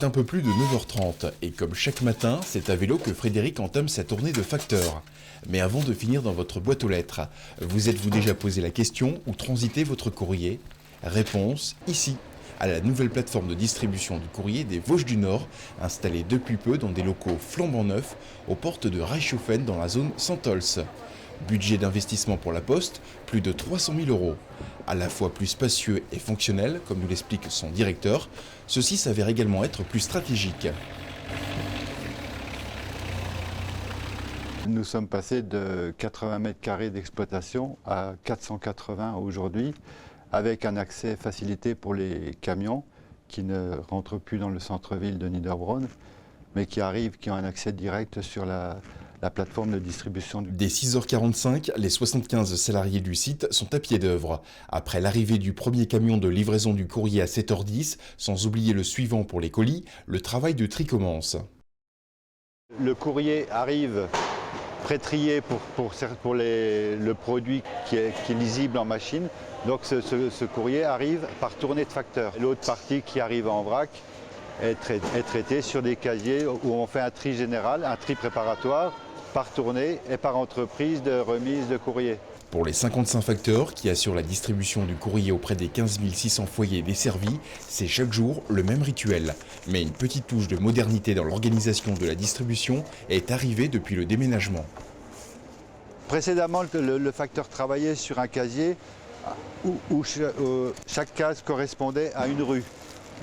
est un peu plus de 9h30 et comme chaque matin, c'est à vélo que Frédéric entame sa tournée de facteurs. Mais avant de finir dans votre boîte aux lettres, vous êtes-vous déjà posé la question où transitez votre courrier? Réponse ici, à la nouvelle plateforme de distribution du courrier des Vosges du Nord, installée depuis peu dans des locaux flambant neufs aux portes de Reichshofen dans la zone Santols. Budget d'investissement pour la Poste, plus de 300 000 €. À la fois plus spacieux et fonctionnel, comme nous l'explique son directeur, ceci s'avère également être plus stratégique. Nous sommes passés de 80 mètres carrés d'exploitation à 480 aujourd'hui, avec un accès facilité pour les camions qui ne rentrent plus dans le centre-ville de Niederbronn, mais qui arrivent, qui ont un accès direct sur la plateforme de distribution. Dès 6h45, les 75 salariés du site sont à pied d'œuvre. Après l'arrivée du premier camion de livraison du courrier à 7h10, sans oublier le suivant pour les colis, le travail de tri commence. Le courrier arrive pré-trié pour le produit qui est lisible en machine. Donc ce courrier arrive par tournée de facteur. L'autre partie qui arrive en vrac est traitée sur des casiers où on fait un tri général, un tri préparatoire, par tournée et par entreprise de remise de courrier. Pour les 55 facteurs qui assurent la distribution du courrier auprès des 15 600 foyers desservis, c'est chaque jour le même rituel. Mais une petite touche de modernité dans l'organisation de la distribution est arrivée depuis le déménagement. Précédemment, le facteur travaillait sur un casier où chaque case correspondait à une rue,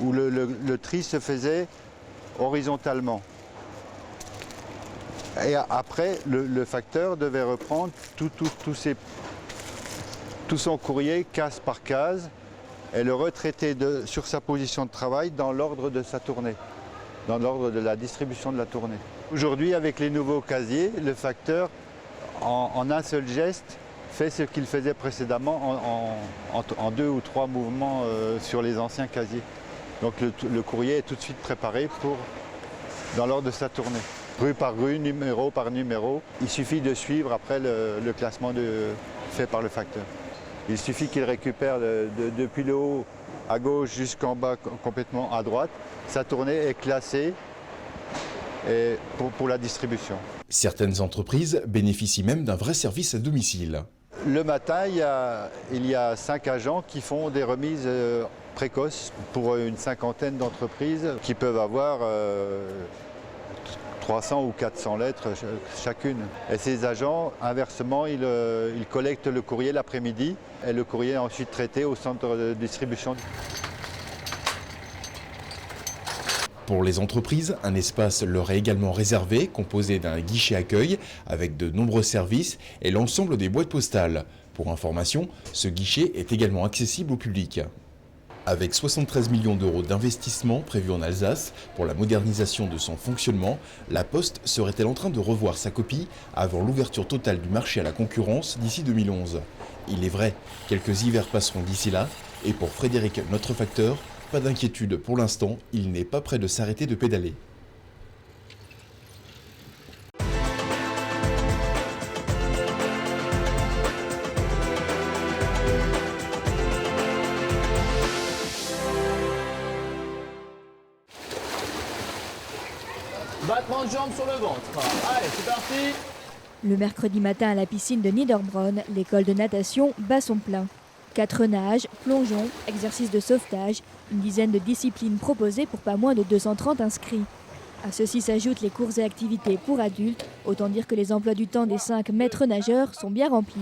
où le tri se faisait horizontalement. Et après, le facteur devait reprendre tout son courrier case par case et le retraiter sur sa position de travail dans l'ordre de sa tournée, dans l'ordre de la distribution de la tournée. Aujourd'hui, avec les nouveaux casiers, le facteur, en un seul geste, fait ce qu'il faisait précédemment en 2 ou 3 mouvements sur les anciens casiers. Donc le courrier est tout de suite préparé dans l'ordre de sa tournée. Rue par rue, numéro par numéro. Il suffit de suivre après le classement fait par le facteur. Il suffit qu'il récupère depuis le haut à gauche jusqu'en bas complètement à droite. Sa tournée est classée pour la distribution. Certaines entreprises bénéficient même d'un vrai service à domicile. Le matin, il y a 5 agents qui font des remises précoces pour une cinquantaine d'entreprises qui peuvent avoir 300 ou 400 lettres chacune. Et ces agents, inversement, ils collectent le courrier l'après-midi et le courrier est ensuite traité au centre de distribution. Pour les entreprises, un espace leur est également réservé, composé d'un guichet accueil avec de nombreux services et l'ensemble des boîtes postales. Pour information, ce guichet est également accessible au public. Avec 73 millions d'euros d'investissement prévus en Alsace pour la modernisation de son fonctionnement, la Poste serait-elle en train de revoir sa copie avant l'ouverture totale du marché à la concurrence d'ici 2011 ? Il est vrai, quelques hivers passeront d'ici là, et pour Frédéric, notre facteur, pas d'inquiétude pour l'instant, il n'est pas prêt de s'arrêter de pédaler. Battement de jambes sur le ventre. Allez, c'est parti. Le mercredi matin à la piscine de Niederbronn, l'école de natation bat son plein. 4 nages, plongeons, exercices de sauvetage, une dizaine de disciplines proposées pour pas moins de 230 inscrits. À ceci s'ajoutent les cours et activités pour adultes, autant dire que les emplois du temps des 5 maîtres nageurs sont bien remplis.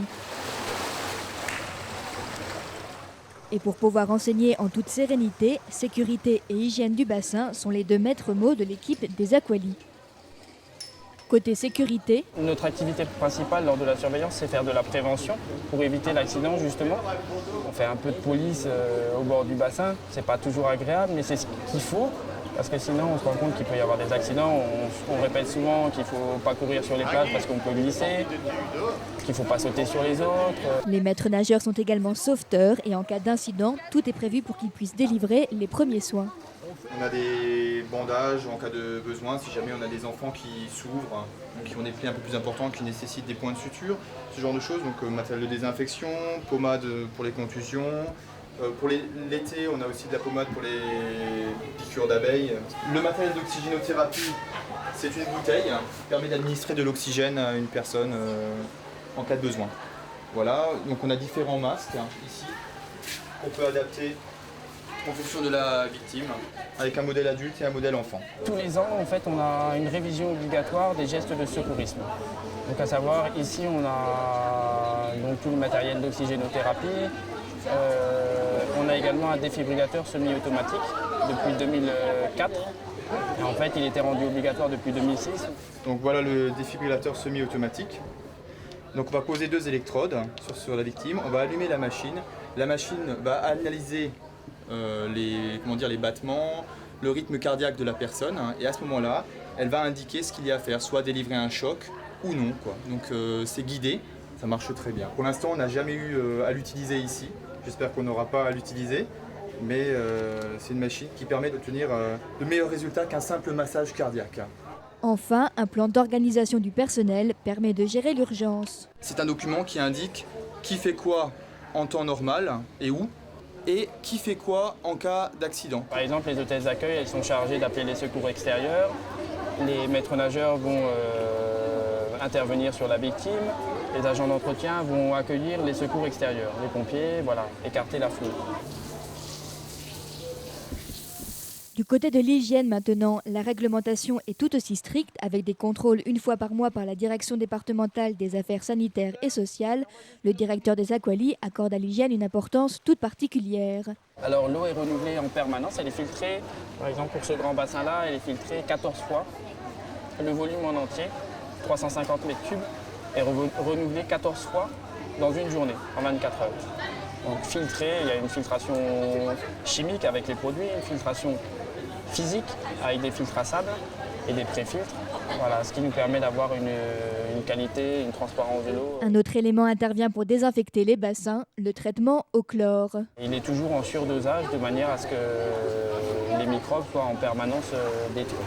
Et pour pouvoir enseigner en toute sérénité, sécurité et hygiène du bassin sont les 2 maîtres mots de l'équipe des Aqualis. Côté sécurité, notre activité principale lors de la surveillance, c'est faire de la prévention pour éviter l'accident justement. On fait un peu de police au bord du bassin, c'est pas toujours agréable, mais c'est ce qu'il faut. Parce que sinon, on se rend compte qu'il peut y avoir des accidents. On répète souvent qu'il ne faut pas courir sur les plages parce qu'on peut glisser, qu'il ne faut pas sauter sur les autres. Les maîtres nageurs sont également sauveteurs et en cas d'incident, tout est prévu pour qu'ils puissent délivrer les premiers soins. On a des bandages en cas de besoin, si jamais on a des enfants qui s'ouvrent, qui ont des plis un peu plus importants, qui nécessitent des points de suture, ce genre de choses. Donc matériel de désinfection, pommade pour les contusions, Pour l'été, on a aussi de la pommade pour les piqûres d'abeilles. Le matériel d'oxygénothérapie, c'est une bouteille qui permet d'administrer de l'oxygène à une personne en cas de besoin. Voilà, donc on a différents masques ici qu'on peut adapter en fonction de la victime, avec un modèle adulte et un modèle enfant. Tous les ans, en fait, on a une révision obligatoire des gestes de secourisme. Donc à savoir, ici, on a donc, tout le matériel d'oxygénothérapie. On a également un défibrillateur semi-automatique depuis 2004. Et en fait, il était rendu obligatoire depuis 2006. Donc voilà le défibrillateur semi-automatique. Donc on va poser 2 électrodes sur la victime, on va allumer la machine. La machine va analyser les battements, le rythme cardiaque de la personne, et à ce moment-là, elle va indiquer ce qu'il y a à faire, soit délivrer un choc ou non, quoi. Donc c'est guidé, ça marche très bien. Pour l'instant, on n'a jamais eu à l'utiliser ici. J'espère qu'on n'aura pas à l'utiliser, mais c'est une machine qui permet d'obtenir de meilleurs résultats qu'un simple massage cardiaque. Enfin, un plan d'organisation du personnel permet de gérer l'urgence. C'est un document qui indique qui fait quoi en temps normal et où, et qui fait quoi en cas d'accident. Par exemple, les hôtesses d'accueil, elles sont chargées d'appeler les secours extérieurs. Les maîtres nageurs vont intervenir sur la victime. Les agents d'entretien vont accueillir les secours extérieurs. Les pompiers, voilà, écarter la foule. Du côté de l'hygiène maintenant, la réglementation est tout aussi stricte avec des contrôles une fois par mois par la direction départementale des affaires sanitaires et sociales. Le directeur des Aqualis accorde à l'hygiène une importance toute particulière. Alors l'eau est renouvelée en permanence, elle est filtrée, par exemple pour ce grand bassin-là, elle est filtrée 14 fois. Le volume en entier, 350 mètres cubes, est renouvelé 14 fois dans une journée, en 24 heures. Donc filtré, il y a une filtration chimique avec les produits, une filtration physique avec des filtres à sable et des pré-filtres. Voilà, ce qui nous permet d'avoir une qualité, une transparence de l'eau. Un autre élément intervient pour désinfecter les bassins, le traitement au chlore. Il est toujours en surdosage de manière à ce que les microbes soient en permanence détruits.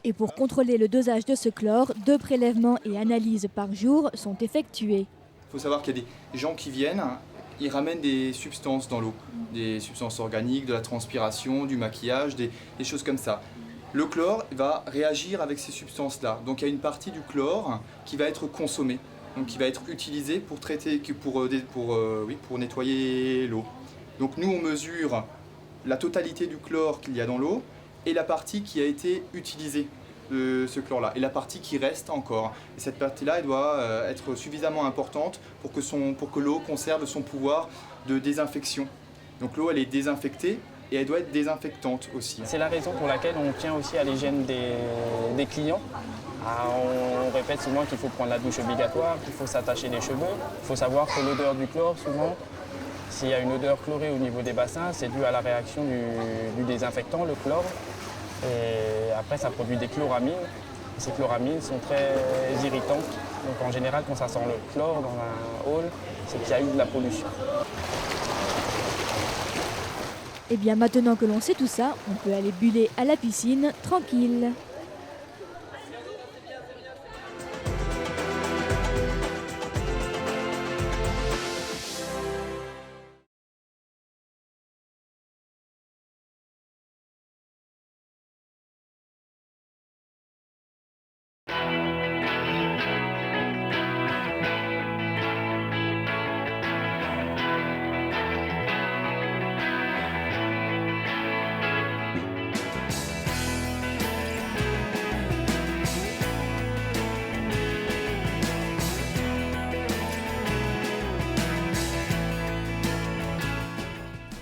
Et pour contrôler le dosage de ce chlore, 2 prélèvements et analyses par jour sont effectués. Il faut savoir qu'il y a des gens qui viennent, ils ramènent des substances dans l'eau, des substances organiques, de la transpiration, du maquillage, des choses comme ça. Le chlore va réagir avec ces substances-là. Donc il y a une partie du chlore qui va être consommée, donc qui va être utilisée pour traiter, pour nettoyer l'eau. Donc nous on mesure la totalité du chlore qu'il y a dans l'eau et la partie qui a été utilisée. De ce chlore-là, et la partie qui reste encore. Et cette partie-là, elle doit être suffisamment importante pour que l'eau conserve son pouvoir de désinfection. Donc l'eau, elle est désinfectée et elle doit être désinfectante aussi. C'est la raison pour laquelle on tient aussi à l'hygiène des clients. On répète souvent qu'il faut prendre la douche obligatoire, qu'il faut s'attacher les cheveux. Il faut savoir que l'odeur du chlore, souvent, s'il y a une odeur chlorée au niveau des bassins, c'est dû à la réaction du désinfectant, le chlore. Et après, ça produit des chloramines. Et ces chloramines sont très irritantes. Donc en général, quand ça sent le chlore dans un hall, c'est qu'il y a eu de la pollution. Et bien maintenant que l'on sait tout ça, on peut aller buller à la piscine tranquille.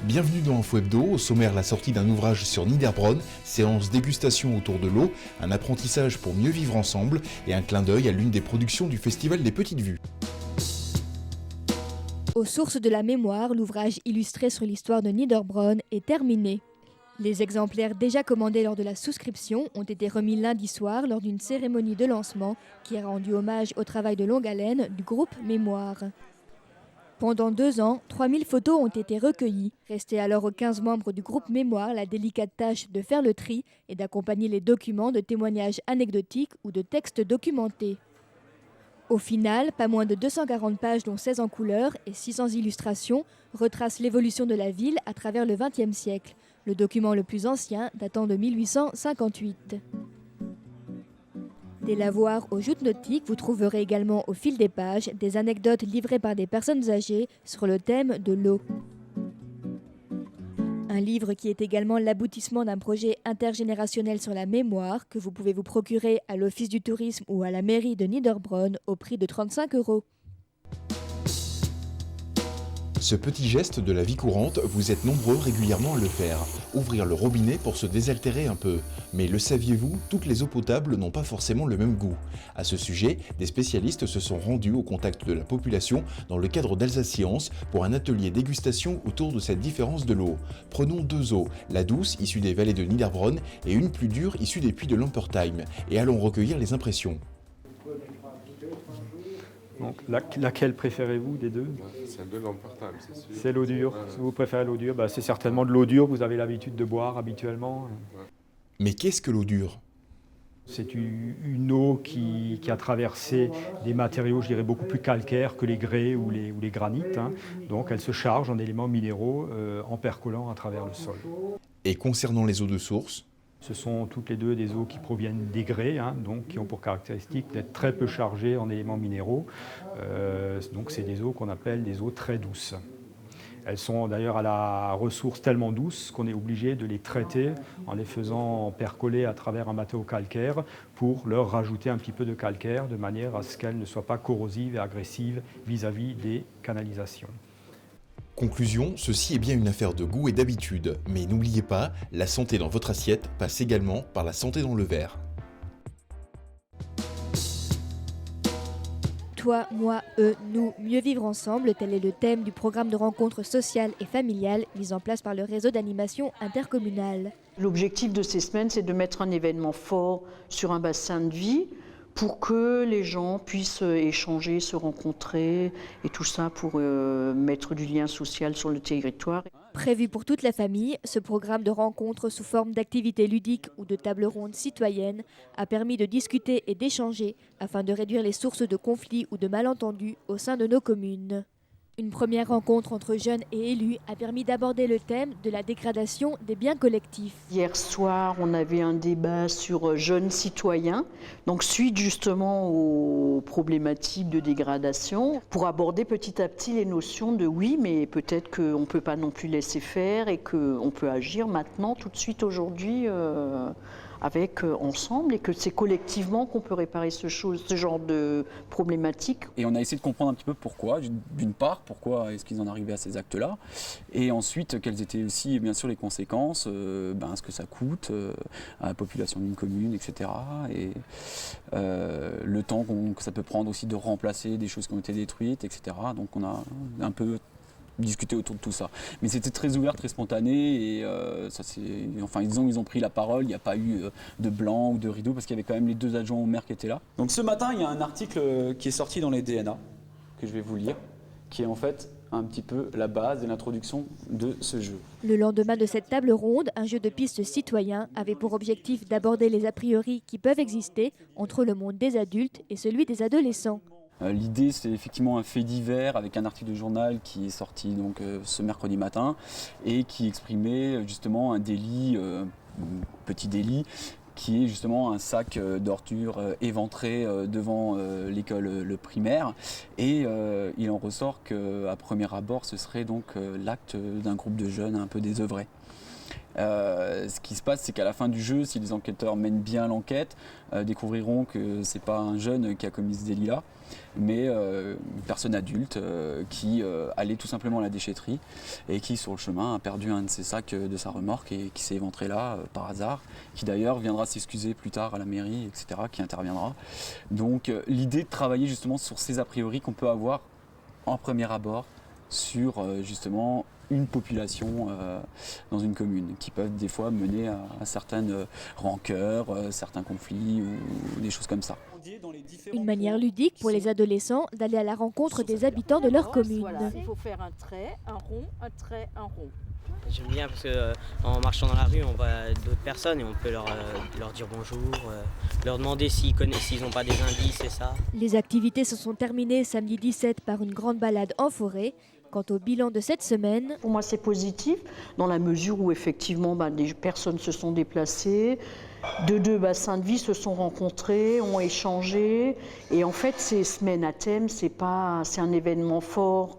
Bienvenue dans Info Hebdo, au sommaire la sortie d'un ouvrage sur Niederbronn, séance dégustation autour de l'eau, un apprentissage pour mieux vivre ensemble et un clin d'œil à l'une des productions du Festival des Petites Vues. Aux sources de la mémoire, l'ouvrage illustré sur l'histoire de Niederbronn est terminé. Les exemplaires déjà commandés lors de la souscription ont été remis lundi soir lors d'une cérémonie de lancement qui a rendu hommage au travail de longue haleine du groupe Mémoire. Pendant 2 ans, 3000 photos ont été recueillies. Restait alors aux 15 membres du groupe Mémoire la délicate tâche de faire le tri et d'accompagner les documents de témoignages anecdotiques ou de textes documentés. Au final, pas moins de 240 pages dont 16 en couleur et 600 illustrations retracent l'évolution de la ville à travers le XXe siècle, le document le plus ancien datant de 1858. Des lavoirs aux joutes nautiques, vous trouverez également au fil des pages des anecdotes livrées par des personnes âgées sur le thème de l'eau. Un livre qui est également l'aboutissement d'un projet intergénérationnel sur la mémoire que vous pouvez vous procurer à l'Office du tourisme ou à la mairie de Niederbronn au prix de 35 €. Ce petit geste de la vie courante, vous êtes nombreux régulièrement à le faire. Ouvrir le robinet pour se désaltérer un peu. Mais le saviez-vous, toutes les eaux potables n'ont pas forcément le même goût. À ce sujet, des spécialistes se sont rendus au contact de la population dans le cadre d'Alsace Science pour un atelier dégustation autour de cette différence de l'eau. Prenons 2 eaux, la douce issue des vallées de Niederbronn et une plus dure issue des puits de Lampertheim, et allons recueillir les impressions. Donc, laquelle préférez-vous des deux? Celle de Lampertheim, c'est sûr. C'est l'eau dure. Si vous préférez l'eau dure, c'est certainement de l'eau dure que vous avez l'habitude de boire habituellement. Mais qu'est-ce que l'eau dure ? C'est une eau qui a traversé des matériaux, je dirais, beaucoup plus calcaires que les grès ou les granites. Donc elle se charge en éléments minéraux en percolant à travers le sol. Et concernant les eaux de source ? Ce sont toutes les deux des eaux qui proviennent des grès, donc qui ont pour caractéristique d'être très peu chargées en éléments minéraux. Donc c'est des eaux qu'on appelle des eaux très douces. Elles sont d'ailleurs à la ressource tellement douce qu'on est obligé de les traiter en les faisant percoler à travers un matériau calcaire pour leur rajouter un petit peu de calcaire de manière à ce qu'elles ne soient pas corrosives et agressives vis-à-vis des canalisations. Conclusion, ceci est bien une affaire de goût et d'habitude, mais n'oubliez pas, la santé dans votre assiette passe également par la santé dans le verre. Toi, moi, eux, nous, mieux vivre ensemble, tel est le thème du programme de rencontres sociales et familiales mis en place par le réseau d'animation intercommunale. L'objectif de ces semaines, c'est de mettre un événement fort sur un bassin de vie pour que les gens puissent échanger, se rencontrer et tout ça pour mettre du lien social sur le territoire. Prévu pour toute la famille, ce programme de rencontres sous forme d'activités ludiques ou de tables rondes citoyennes a permis de discuter et d'échanger afin de réduire les sources de conflits ou de malentendus au sein de nos communes. Une première rencontre entre jeunes et élus a permis d'aborder le thème de la dégradation des biens collectifs. Hier soir, on avait un débat sur jeunes citoyens, donc suite justement aux problématiques de dégradation, pour aborder petit à petit les notions de oui, mais peut-être qu'on ne peut pas non plus laisser faire et qu'on peut agir maintenant, tout de suite aujourd'hui, avec ensemble, et que c'est collectivement qu'on peut réparer ce genre de problématiques. Et on a essayé de comprendre un petit peu pourquoi, d'une part, pourquoi est-ce qu'ils en arrivaient à ces actes-là, et ensuite quelles étaient aussi bien sûr les conséquences, ce que ça coûte à la population d'une commune, etc. Et le temps que ça peut prendre aussi de remplacer des choses qui ont été détruites, etc. Donc on a un peu discuter autour de tout ça. Mais c'était très ouvert, très spontané, et ils ont pris la parole, il n'y a pas eu de blanc ou de rideau, parce qu'il y avait quand même les 2 adjoints au maire qui étaient là. Donc ce matin, il y a un article qui est sorti dans les DNA, que je vais vous lire, qui est en fait un petit peu la base et l'introduction de ce jeu. Le lendemain de cette table ronde, un jeu de pistes citoyen avait pour objectif d'aborder les a priori qui peuvent exister entre le monde des adultes et celui des adolescents. L'idée, c'est effectivement un fait divers avec un article de journal qui est sorti donc, ce mercredi matin et qui exprimait justement un délit, petit délit, qui est justement un sac d'ordures éventré devant l'école le primaire. Et il en ressort qu'à premier abord, ce serait donc l'acte d'un groupe de jeunes un peu désœuvrés. Ce qui se passe, c'est qu'à la fin du jeu, si les enquêteurs mènent bien l'enquête, découvriront que c'est pas un jeune qui a commis ce délit-là, mais une personne adulte qui allait tout simplement à la déchetterie et qui, sur le chemin, a perdu un de ses sacs de sa remorque et qui s'est éventré là par hasard, qui d'ailleurs viendra s'excuser plus tard à la mairie, etc., qui interviendra. Donc l'idée de travailler justement sur ces a priori qu'on peut avoir en premier abord sur justement une population dans une commune, qui peuvent des fois mener à certaines rancœurs, certains conflits ou des choses comme ça. Une manière ludique pour les adolescents d'aller à la rencontre des habitants de leur commune. Voilà, il faut faire un trait, un rond, un trait, un rond. J'aime bien parce qu'en marchant dans la rue, on voit d'autres personnes et on peut leur dire bonjour, leur demander s'ils n'ont pas des indices et ça. Les activités se sont terminées samedi 17 par une grande balade en forêt. Quant au bilan de cette semaine... Pour moi, c'est positif, dans la mesure où effectivement des personnes se sont déplacées, deux bassins de vie se sont rencontrés, ont échangé. Et en fait, ces semaines à thème, c'est un événement fort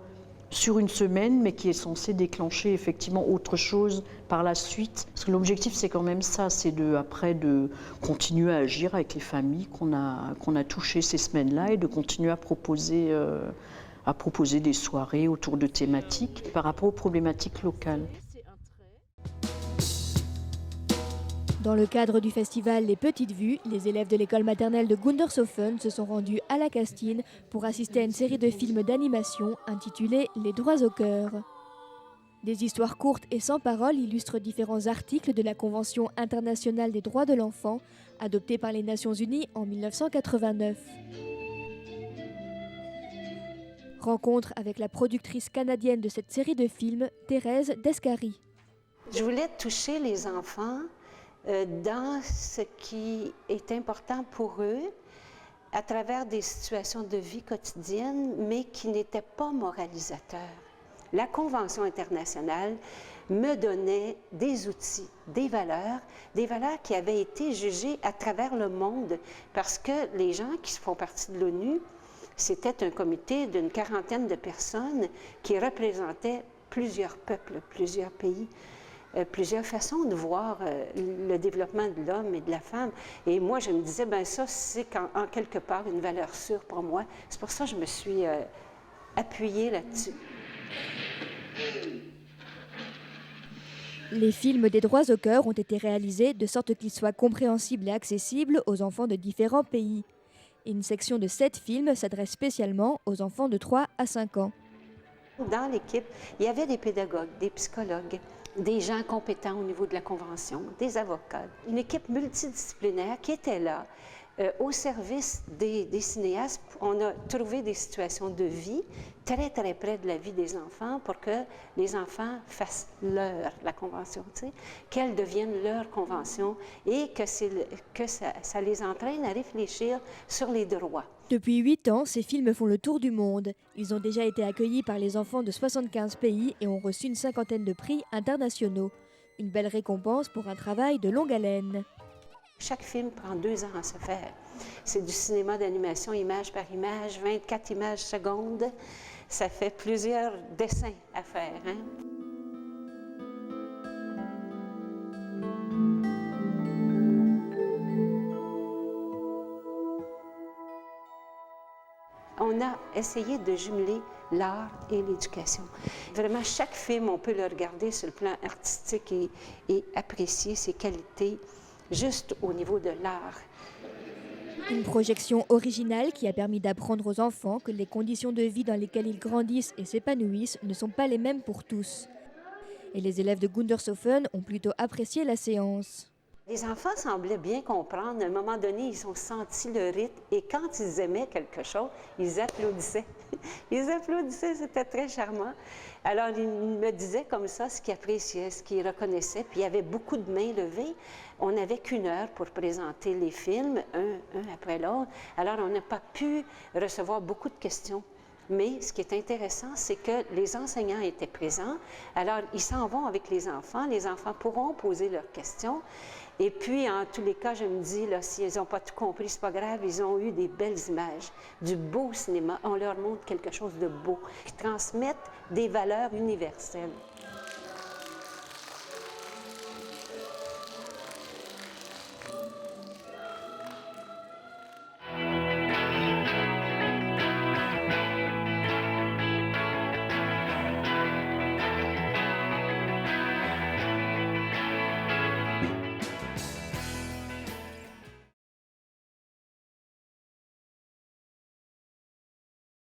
sur une semaine, mais qui est censé déclencher effectivement autre chose par la suite. Parce que l'objectif, c'est quand même ça, c'est de continuer à agir avec les familles qu'on a touchées ces semaines-là et de continuer à proposer des soirées autour de thématiques par rapport aux problématiques locales. Dans le cadre du festival Les Petites Vues, les élèves de l'école maternelle de Gundershofen se sont rendus à la Castine pour assister à une série de films d'animation intitulée Les droits au cœur. Des histoires courtes et sans parole illustrent différents articles de la Convention internationale des droits de l'enfant, adoptée par les Nations Unies en 1989. Rencontre avec la productrice canadienne de cette série de films, Thérèse Descaries. Je voulais toucher les enfants dans ce qui est important pour eux, à travers des situations de vie quotidienne, mais qui n'étaient pas moralisateurs. La Convention internationale me donnait des outils, des valeurs qui avaient été jugées à travers le monde, parce que les gens qui font partie de l'ONU, c'était un comité d'une 40aine de personnes qui représentaient plusieurs peuples, plusieurs pays, plusieurs façons de voir le développement de l'homme et de la femme. Et moi, je me disais, ça, c'est en quelque part une valeur sûre pour moi. C'est pour ça que je me suis appuyée là-dessus. Les films des droits au cœur ont été réalisés de sorte qu'ils soient compréhensibles et accessibles aux enfants de différents pays. Une section de 7 films s'adresse spécialement aux enfants de 3 à 5 ans. Dans l'équipe, il y avait des pédagogues, des psychologues, des gens compétents au niveau de la Convention, des avocats, une équipe multidisciplinaire qui était là au service des cinéastes. On a trouvé des situations de vie très, très près de la vie des enfants pour que les enfants fassent la Convention, qu'elle devienne leur Convention et que ça les entraîne à réfléchir sur les droits. Depuis 8 ans, ces films font le tour du monde. Ils ont déjà été accueillis par les enfants de 75 pays et ont reçu une 50aine de prix internationaux. Une belle récompense pour un travail de longue haleine. Chaque film prend 2 ans à se faire. C'est du cinéma d'animation, image par image, 24 images secondes. Ça fait plusieurs dessins à faire, hein? On a essayé de jumeler l'art et l'éducation. Vraiment, chaque film, on peut le regarder sur le plan artistique et apprécier ses qualités juste au niveau de l'art. Une projection originale qui a permis d'apprendre aux enfants que les conditions de vie dans lesquelles ils grandissent et s'épanouissent ne sont pas les mêmes pour tous. Et les élèves de Gundershofen ont plutôt apprécié la séance. Les enfants semblaient bien comprendre. À un moment donné, ils ont senti le rythme et quand ils aimaient quelque chose, ils applaudissaient. Ils applaudissaient, c'était très charmant. Alors, ils me disaient comme ça ce qu'ils appréciaient, ce qu'ils reconnaissaient. Puis, il y avait beaucoup de mains levées. On n'avait qu'1 heure pour présenter les films, un après l'autre. Alors, on n'a pas pu recevoir beaucoup de questions. Mais ce qui est intéressant, c'est que les enseignants étaient présents. Alors, ils s'en vont avec les enfants pourront poser leurs questions. Et puis, en tous les cas, je me dis, là, s'ils n'ont pas tout compris, c'est pas grave, ils ont eu des belles images, du beau cinéma. On leur montre quelque chose de beau, qui transmettent des valeurs universelles.